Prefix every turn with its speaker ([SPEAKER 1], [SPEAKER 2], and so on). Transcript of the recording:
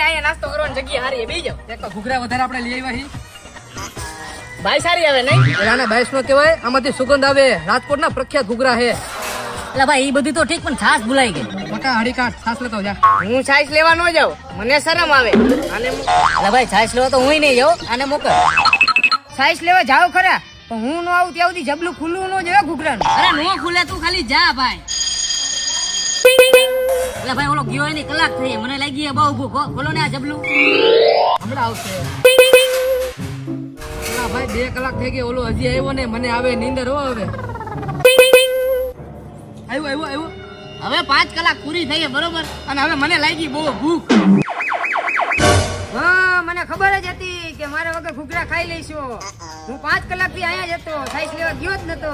[SPEAKER 1] અહીંયા નાસ્તો કરવાની જગ્યા હારી બેહી જાવ.
[SPEAKER 2] એક તો ઘૂઘરા વધારે આપણે લઈ આવ્યા છીએ.
[SPEAKER 1] ભાઈ સારી આવે નહીં?
[SPEAKER 2] એલાના 22 નો કહેવાય. આમાંથી સુગંધ આવે. રાજકોટના પ્રખ્યાત ઘૂઘરા છે.
[SPEAKER 3] એટલે ભાઈ એ બધું તો ઠીક પણ છાસ ભૂલાઈ ગઈ.
[SPEAKER 2] મોટા હાડી કાઢ છાસ લેતો જા.
[SPEAKER 1] હું છાશ લેવા ન જાઉં, મને શરમ આવે. અને
[SPEAKER 3] એટલે ભાઈ છાસ લેવા તો હું નહીં જાઉં, આને મોકલ.
[SPEAKER 1] છાશ લેવા જાવ ખરા, પણ હું ન આવું ત્યાં સુધી જબલું ખુલ્લું ન જોવે ઘૂઘરાનું.
[SPEAKER 3] અરે નો ખુલે તું ખાલી જા ભાઈ. એટલે ભાઈ ઓલો ગયો એની કલાક થઈ, મને લાગી બહુ ભૂખ. ખોલો ને આ જબલું.
[SPEAKER 2] હમણાં આવશે. ના ભાઈ 2 કલાક થઈ ગઈ. ઓલો હજી આવ્યો ને, મને આવે નીંદર હો હવે. આવ્યો.
[SPEAKER 1] હવે 5 કલાક પૂરી થઈ બરોબર, અને હવે મને લાગી બહુ ભૂખ. હા, મને ખબર જ હતી કે મારે વગર ઘૂઘરા ખાઈ લઈશું. હું 5 કલાકથી અહીંયા જ હતો, છાશ લેવા ગયો જ નતો.